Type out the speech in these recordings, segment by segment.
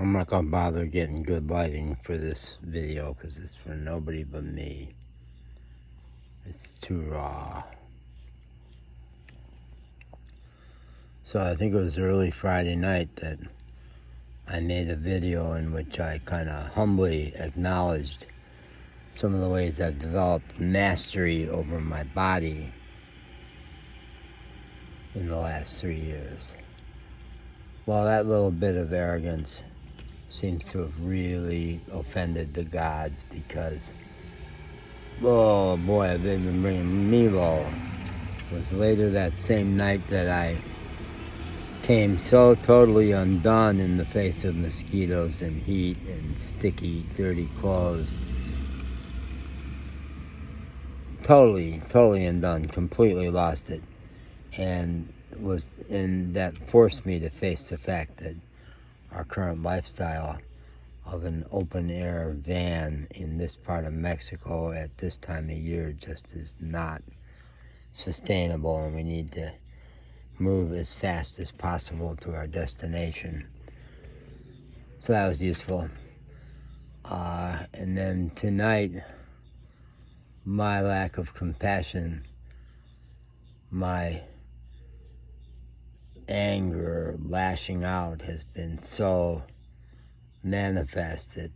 I'm not gonna bother getting good lighting for this video because it's for nobody but me. It's too raw. So I think it was early Friday night that I made a video in which I kind of humbly acknowledged some of the ways I've developed mastery over my body in the last 3 years. Well, that little bit of arrogance seems to have really offended the gods because, oh boy, they've been bringing me low. It was later that same night that I came so totally undone in the face of mosquitoes and heat and sticky, dirty clothes. Totally undone, completely lost it. And that forced me to face the fact that our current lifestyle of an open air van in this part of Mexico at this time of year just is not sustainable, and we need to move as fast as possible to our destination. So that was useful. And then tonight, my lack of compassion, my anger, lashing out has been so manifested.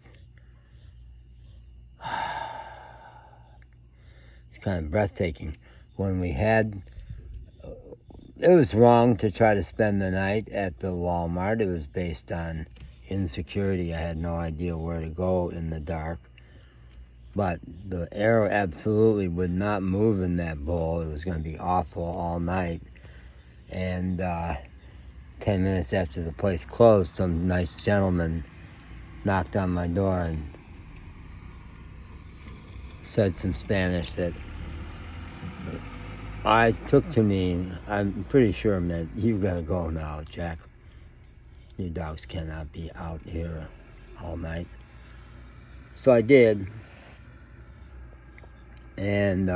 It's kind of breathtaking. When we had, it was wrong to try to spend the night at the Walmart. It was based on insecurity. I had no idea where to go in the dark. But the arrow absolutely would not move in that bowl. It was going to be awful all night. And 10 minutes after the place closed, some nice gentleman knocked on my door and said some Spanish that I took to mean, I'm pretty sure meant, "You've got to go now, Jack. Your dogs cannot be out here all night." So I did. And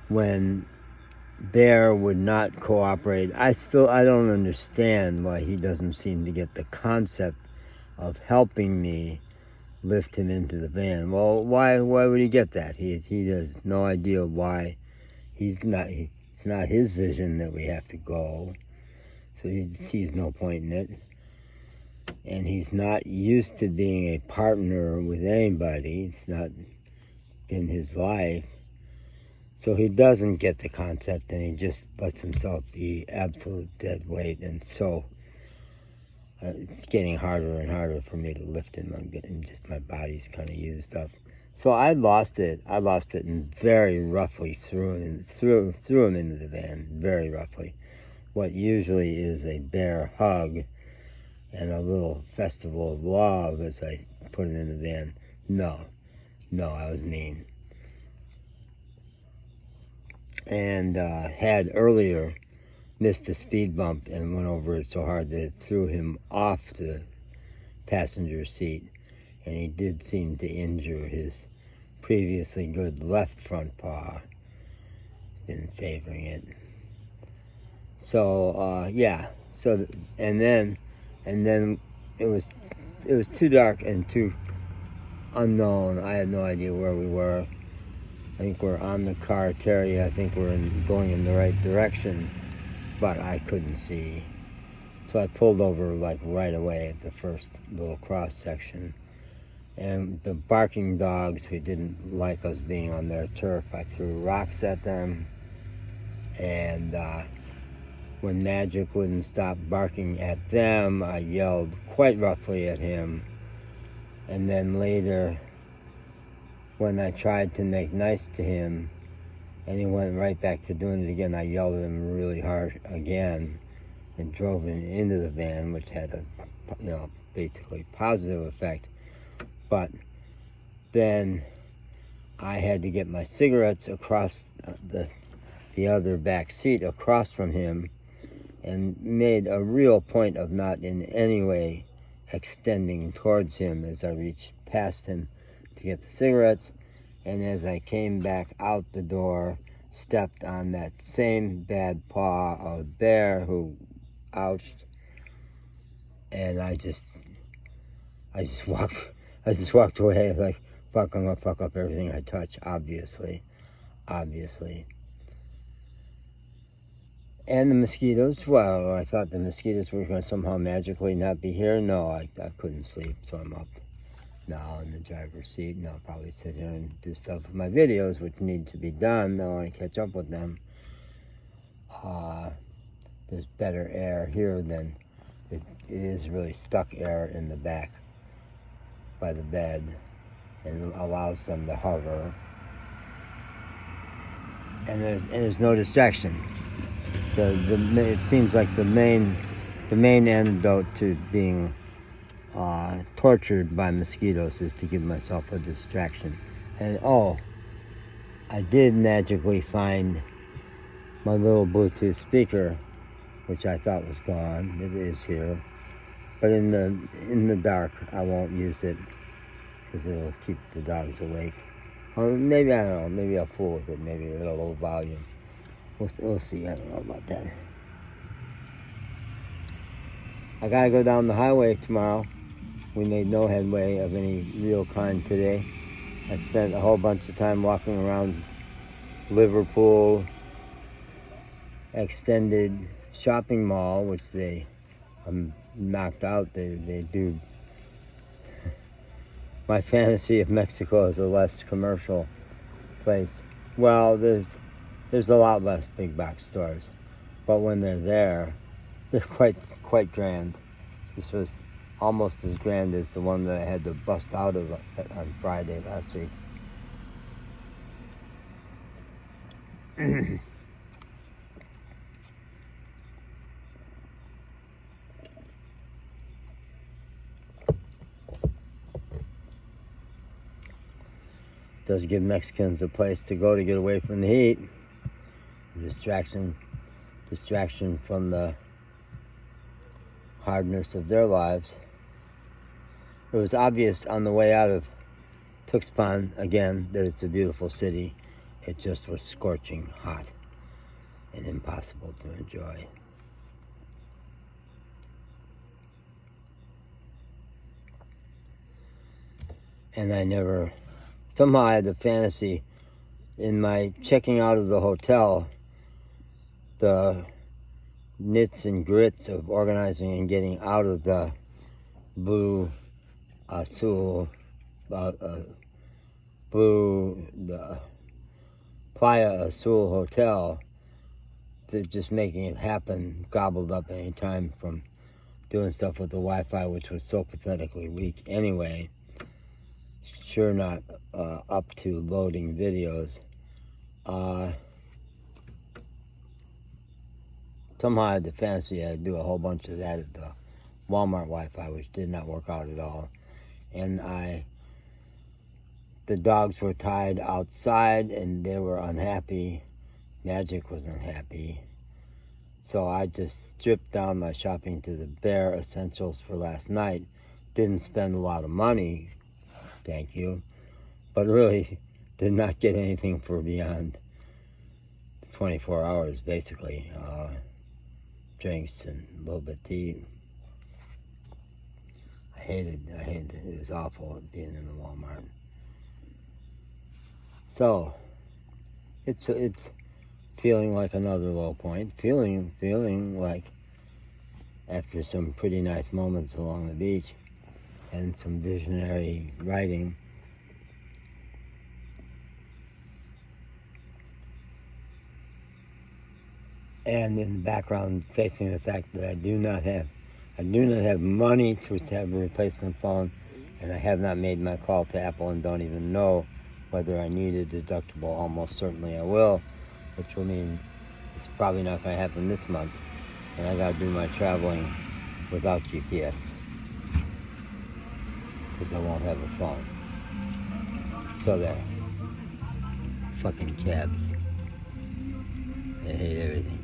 when Bear would not cooperate, I don't understand why he doesn't seem to get the concept of helping me lift him into the van. Well, why would he get that? He has no idea why. It's not his vision that we have to go, so he sees no point in it. And he's not used to being a partner with anybody. It's not in his life. So he doesn't get the concept, and he just lets himself be absolute dead weight. And so it's getting harder and harder for me to lift him. My body's kind of used up. So I lost it and very roughly threw him into the van, very roughly. What usually is a bear hug and a little festival of love as I put him in the van. No, I was mean. And had earlier missed a speed bump and went over it so hard that it threw him off the passenger seat. And he did seem to injure his previously good left front paw in favoring it. So yeah. So and then it was too dark and too unknown. I had no idea where we were. I think we're on the caretaking. I think we're going in the right direction, but I couldn't see. So I pulled over like right away at the first little cross section. And the barking dogs who didn't like us being on their turf, I threw rocks at them. And when Magic wouldn't stop barking at them, I yelled quite roughly at him. And then later, when I tried to make nice to him, and he went right back to doing it again, I yelled at him really hard again and drove him into the van, which had a basically positive effect. But then I had to get my cigarettes across the other back seat across from him, and made a real point of not in any way extending towards him as I reached past him to get the cigarettes. And as I came back out the door, stepped on that same bad paw of Bear who ouched, and I just I just walked away like, fuck, I'm gonna fuck up everything I touch, obviously. And the mosquitoes, well, I thought the mosquitoes were going to somehow magically not be here. No, I couldn't sleep, so I'm up now in the driver's seat, and I'll probably sit here and do stuff with my videos, which need to be done. I want to catch up with them. There's better air here than it is really stuck air in the back by the bed, and it allows them to hover. And there's no distraction. It seems like the main antidote to being tortured by mosquitoes is to give myself a distraction. And I did magically find my little Bluetooth speaker, which I thought was gone. It is here, but in the dark I won't use it because it'll keep the dogs awake. Or maybe, I don't know, maybe I'll fool with it, maybe at a low volume. We'll see, I don't know about that. I gotta go down the highway tomorrow. We made no headway of any real kind today. I spent a whole bunch of time walking around Liverpool Extended Shopping Mall, which they knocked out. They do. My fantasy of Mexico is a less commercial place. Well, there's a lot less big box stores, but when they're there, they're quite grand. This was almost as grand as the one that I had to bust out of on Friday last week. Does give Mexicans a place to go to get away from the heat. Distraction from the hardness of their lives. It was obvious on the way out of Tuxpan, again, that it's a beautiful city. It just was scorching hot and impossible to enjoy. And somehow I had the fantasy in my checking out of the hotel, the nits and grits of organizing and getting out of the the Playa Azul Hotel, to just making it happen, gobbled up any time from doing stuff with the Wi-Fi, which was so pathetically weak anyway. Sure not up to loading videos. Somehow I had the fantasy I'd do a whole bunch of that at the Walmart Wi-Fi, which did not work out at all. And the dogs were tied outside and they were unhappy. Magic was unhappy. So I just stripped down my shopping to the bare essentials for last night. Didn't spend a lot of money, thank you, but really did not get anything for beyond 24 hours, basically. Drinks and a little bit of tea. I hated it. It was awful being in the Walmart. So it's feeling like another low point. Feeling like after some pretty nice moments along the beach and some visionary writing, and in the background facing the fact that I do not have money to have a replacement phone, and I have not made my call to Apple and don't even know whether I need a deductible. Almost certainly I will, which will mean it's probably not going to happen this month, and I got to do my traveling without GPS because I won't have a phone. So there. Fucking cabs. I hate everything.